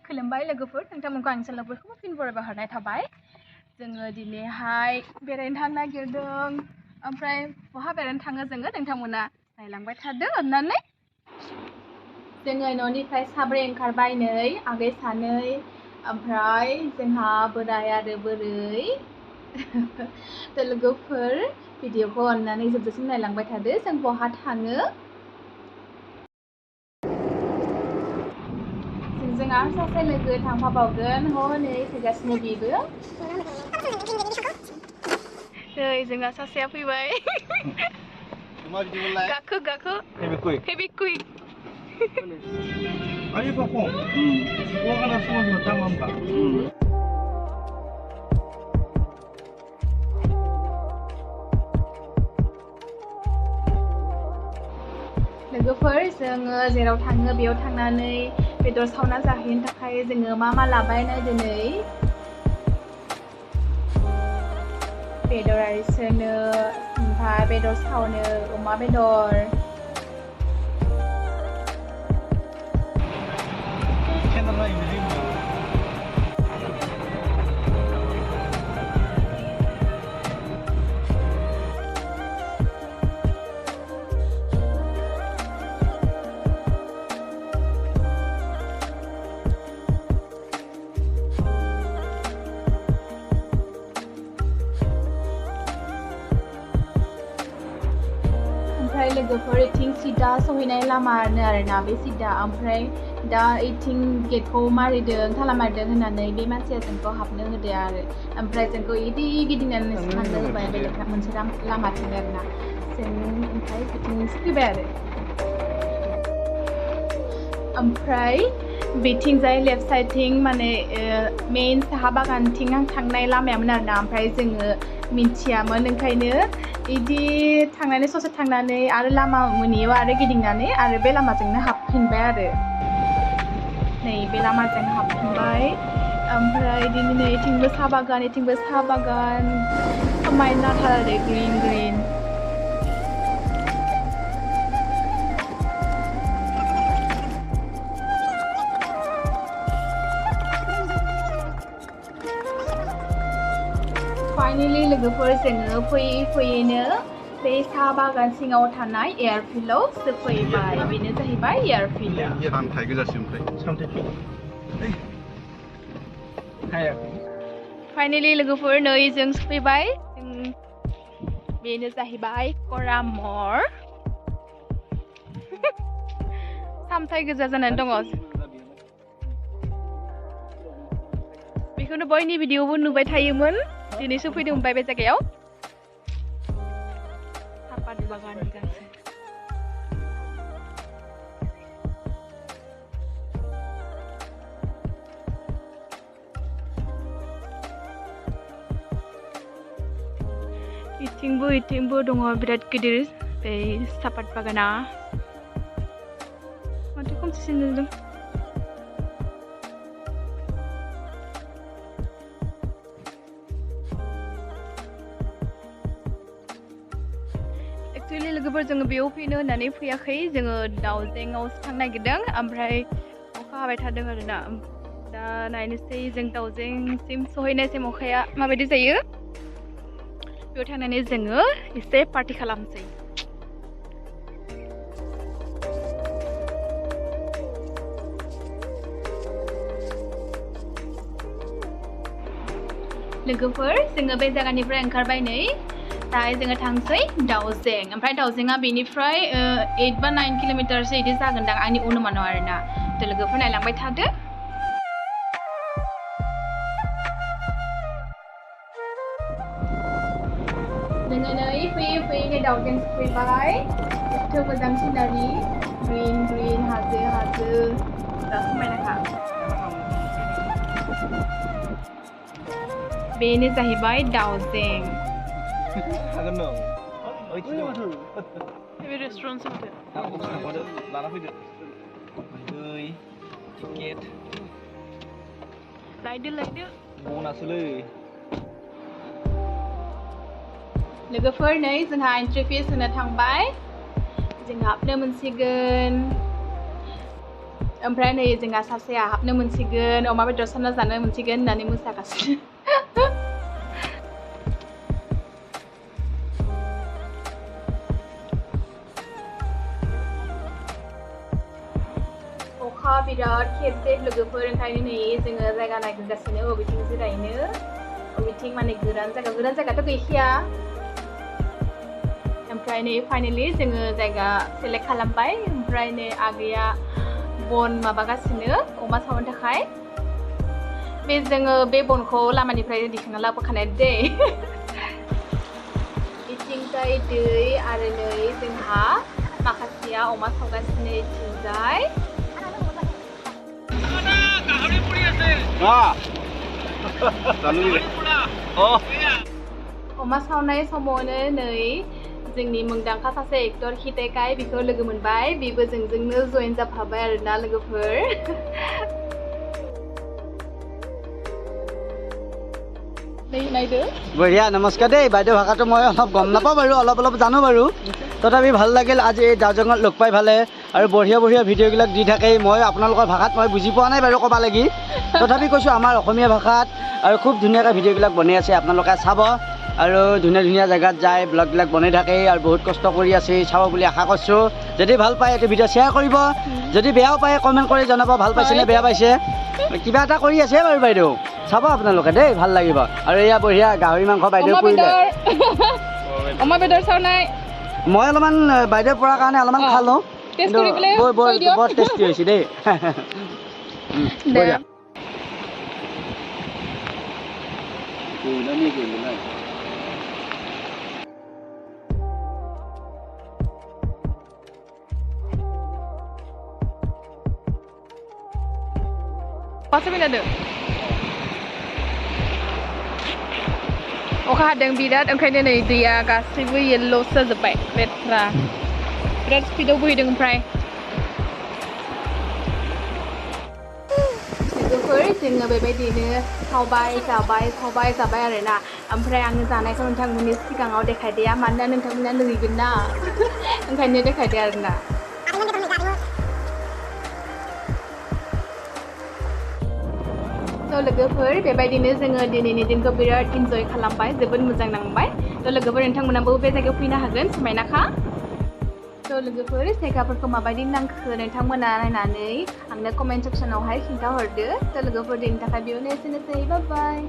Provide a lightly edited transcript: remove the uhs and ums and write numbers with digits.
खुलुमबाय लोगोफोर नोंथांमोनखौ आं सोलोंफोरखौ फिन बरायबा हरनाय थाबाय जोङो दिनैहाय बेरायनो थांनो नागिरदों ओमफ्राय बहा बेरायनो थाङो जोङो नोंथांमोना नायलांबाय थादो अननानै जोङो न'निफ्राय साब्रै ओंखारबाय नै आगै सानै ओमफ्राय जोंहा बोराय आरो बोरै लोगोफोर भिडिअखौ अननानै जोबजासिम नायलांबाय थादो जों बहा थाङो जोंहा सासे लोगो थांफाबावगोन हनै फैगासिनो बेबो नै जोंहा सासेया फैबाय गाखो गाखो हेभि कुइक 아니 바꿔. 뭐가 나 숨어서 땅만 봐. लोगोफोर जोङो जेराव थाङो बेयाव थांनानै बेदर सावना जाहैनो थाखाय जोङो मा लाबाय नाय दिनै बेदर आरिसोनो ओमफ्राय बेदर सावनो अमा बेदर ओमफ्राय लोगोफोर इथिं सिदा सहैनाय लामा आरोना बे सिदा ओमफ्राय दा इथिं गेटखौ मारिदों ताला मारिदों होननानै बे मानसिया जोंखौ हाबनो होदो आरो ओमफ्राय जोंखौ इदि गिदिंनानै थांनो होबाय बेलेग मोनसे लामाथिं आरोना जों ओमफ्राय बिथिंसो फैबाय आरो ओमफ्राय बेथिंजाय लेफ्ट साइडथिं माने मेन साहा बागानथिं थांनाय लामायामोन आरोना ओमफ्राय जोङो मिन्थियामोन ओंखायनो इदि थांनानै ससे थांनानै आरो लामा मोनैयाव आरो गिदिंनानै आरो बे लामाजोंनो हाबफिनबाय आरो नै बे लामाजों हाबफिनबाय ओमफ्राय बिदिनो नै इथिंबो साहा बागान समायनाथार आरो ग्रिन फाइनालि लोगोफोर जोङो फैयैनो बे साहा बागान सिङाव थानाय एयारफिल्डआव सफैबाय बेनो जाहैबाय एयारफिल्ड सामथाय गोजासिम ओमफ्राय सामथाय फाइनालि लोगोफोर नै जों सफैबाय बेनो जाहैबाय Corramore सामथाय गोजा जानानै दङ बेखौनो बयनि भिडिअबो नुबाय थायोमोन दिनैसो फैदोंमोन बे जायगायाव सापात बागान गासै इथिंबो दङ बिराद गिदिर बे सापात बागाना माथो खोमसिसिन नुदों एक्चुअली लोगोफोर जोङो बेयाव फैनो होननानै फैयाखै जोङो दाउजेंआवसो थांनो नागिरदों ओमफ्राय अखा हाबाय थादों आरोना दा नायनोसै जों दाउजेंसिम सहैनायसिम अखाया माबायदि जायो बेयाव थांनानै जोङो एसे पार्टि खालामसै लोगोफोर जोङो बे जायगानिफ्राय ओंखारबाय नै दायो जोङो थांसै दाउजें ओमफ्राय दाउजेंआ बेनिफ्राय 8 बा 9 किल'मिटारसो बिदि जागोनदां आंनि अनुमानाव आरोना लोगोफोर नायलांबाय थादो जोङो नै फैयै दाउजें सफैबाय एथ' मोजां सिनारि ग्रिन हाजो दा समायनाखा बेनो जाहैबाय दाउजें बे रेस्टुरेन्ट लाना फैदो दै टिकेट लायदो बनासोलै लोगोफोर नै जोंहा एन्ट्रि फिस होनो थांबाय जों हाबनो मोनसिगोन ओमफ्राय नै जोंहा सासेया हाबनो मोनसिगोन अमा बेदर सावना जानो मोनसिगोन होननानै मोसागासिनो अखा बिराद खेबसे लोगोफोर ओंखायनो नै जोङो जायगा नागिरगासिनो बबेथिं जिरायनो बबेथिं माने गोरान जायगाथ' गैखाया ओमफ्राय नै फाइनालि जोङो जायगा सेलेक्ट खालामबाय ओमफ्राय नै आगैया बन माबागासिनो अमा सावनो थाखाय बे जोङो बे बनखौ लामानिफ्राय दिखांना लाबोखानाय दै इथिंजाय दै आरो नै जोंहा माखासेया अमा सावगासिनो इथिंजाय अमा सावनाय समावनो नै जोंनि मुंदांखा सासे एक्टर खिथei बेखौ लोगो मोनबाय बेबो जोंजोंनो जइन जाफाबाय आरोना लोगोफोर বঢ়িয়া নমস্কাৰ দেই বাইদেউ ভাষাটো মই অলপ গম নাপাওঁ বাৰু অলপ জানো বাৰু তথাপি ভাল লাগিল আজি এই দাওজেঙত লগ পাই ভালে আৰু বঢ়িয়া ভিডিঅ'বিলাক দি থাকে মই আপোনালোকৰ ভাষাত মই বুজি পোৱা নাই বাৰু ক'বা লাগি তথাপি কৈছোঁ আমাৰ অসমীয়া ভাষাত আৰু খুব ধুনীয়াকৈ ভিডিঅ'বিলাক বনাই আছে আপোনালোকে চাব আৰু ধুনীয়া জেগাত যায় ব্লগবিলাক বনাই থাকে আৰু বহুত কষ্ট কৰি আছে চাব বুলি আশা কৰিছোঁ যদি ভাল পায় এইটো ভিডিঅ' শ্বেয়াৰ কৰিব যদি বেয়াও পায় কমেণ্ট কৰি জনাব ভাল পাইছে নে বেয়া পাইছে কিবা এটা কৰি আছে বাৰু বাইদেউ চাব আপোনালোকে দেই ভাল লাগিব আৰু এয়া বঢ়িয়া গাহৰি মাংস বাইদেউ কৰিলে অমা বেদৰ চাও নাই মই অলপমান বাইদেউ পৰাৰ কাৰণে অলপমান খালোঁ কিন্তু বৰ টেষ্টি হৈছে দেই বঢ়িয়া अखा हादों बिराद ओंखायनो नै दैया गासैबो येल्ल' जाजोब्बाय लेथ्रा बिराद स्पिडआव बोहैदों ओमफ्राय लोगोफोर जोङो बेबायदिनो सावबाय आरोना ओमफ्राय आङो जानायखौ नोंथांमोननि सिगाङाव देखायदिया मानोना नोंथांमोना लुगैगोन ना ओंखायनो देखायदे आरोना लोगोफोर बेबायदिनो जोङो दिनैनि दिनखौ बिराद इन्जय खालामबाय जोबोद मोजां नांबाय लोगोफोर नोंथांमोनाबो बे जायगायाव फैनो हागोन समायनाखा लोगोफोर जायगाफोरखौ माबायदि नांखो नोंथांमोना नायनानै आंनो कमेन्ट सेक्सनावहाय खिन्थाहरदो लोगोफोर दिनैनि थाखाय बेयावनो एसेनोसै बाय बाय